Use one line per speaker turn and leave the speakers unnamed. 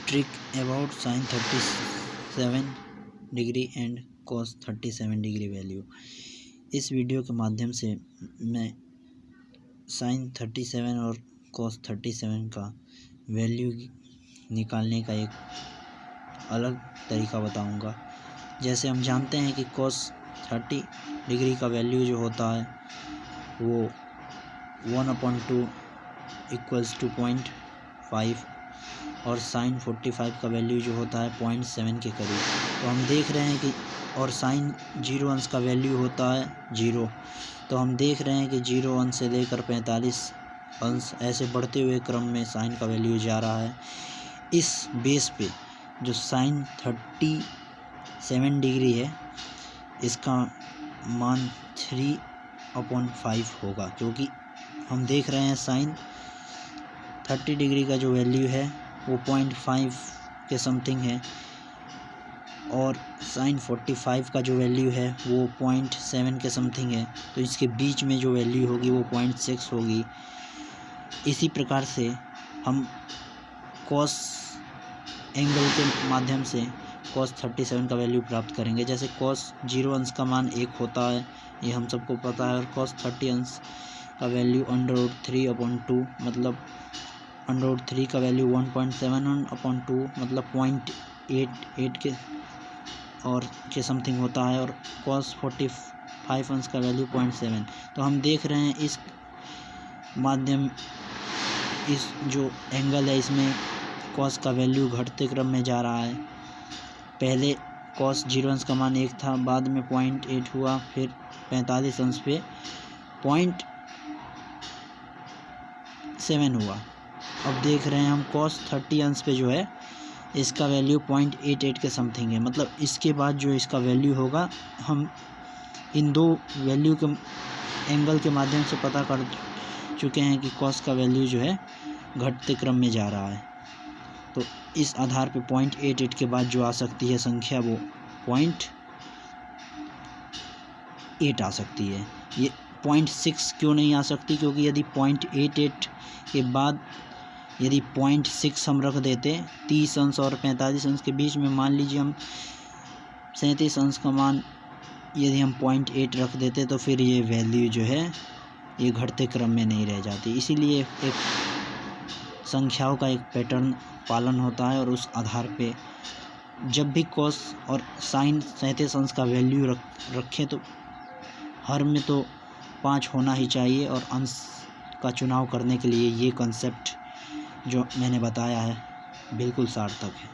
Trick about sine 37 degree and cos 37 degree value. इस video के माध्यम से मैं साइन 37 और कॉस 37 का वैल्यू निकालने का एक अलग तरीका बताऊंगा। जैसे हम जानते हैं कि कॉस 30 डिग्री का वैल्यू जो होता है वो 1/2 इक्वल्स टू 0.5 और साइन 45 का वैल्यू जो होता है 0.7 के करीब। तो हम देख रहे हैं कि और साइन 0 अंश का वैल्यू होता है 0। तो हम देख रहे हैं कि 0 अंश से लेकर 45 अंश ऐसे बढ़ते हुए क्रम में साइन का वैल्यू जा रहा है। इस बेस पे जो साइन 37 डिग्री है इसका मान 3/5 होगा, क्योंकि हम देख रहे हैं साइन 30 डिग्री का जो वैल्यू है वो 0.5 के समथिंग है और साइन 45 का जो वैल्यू है वो 0.7 के समथिंग है। तो इसके बीच में जो वैल्यू होगी वो 0.6 होगी। इसी प्रकार से हम कॉस एंगल के माध्यम से कॉस 37 का वैल्यू प्राप्त करेंगे। जैसे कॉस 0 अंश का मान 1 होता है, ये हम सबको पता है, और कॉस 30 अंश का वैल्यू √3/2 मतलब √3 का वैल्यू 1.7/2 मतलब 0.88 के समथिंग होता है, और कॉस 45 अंश का वैल्यू 0.7। तो हम देख रहे हैं इस माध्यम इस जो एंगल है इसमें कॉस का वैल्यू घटते क्रम में जा रहा है। पहले कॉस 0 अंश का मान 1 था, बाद में 0.8 हुआ, फिर 45 अंश पे 0.7 हुआ। अब देख रहे हैं हम कॉस 30 अंश पे जो है इसका वैल्यू 0.88 के समथिंग है। मतलब इसके बाद जो इसका वैल्यू होगा हम इन दो वैल्यू के एंगल के माध्यम से पता कर चुके हैं कि कॉस का वैल्यू जो है घटते क्रम में जा रहा है। तो इस आधार पे 0.88 के बाद जो आ सकती है संख्या वो 0.8 आ सकती है। ये 0.6 क्यों नहीं आ सकती? क्योंकि यदि 0.88 के बाद यदि 0.6 हम रख देते 30 अंश और 45 अंश के बीच में, मान लीजिए हम 37 अंश का मान यदि हम 0.8 रख देते तो फिर ये वैल्यू जो है ये घटते क्रम में नहीं रह जाती। इसीलिए एक संख्याओं का एक पैटर्न पालन होता है और उस आधार पे जब भी कॉस और साइन 37 अंश का वैल्यू रखें तो हर में तो 5 होना ही चाहिए, और अंश का चुनाव करने के लिए ये कॉन्सेप्ट जो मैंने बताया है बिल्कुल सार्थक है।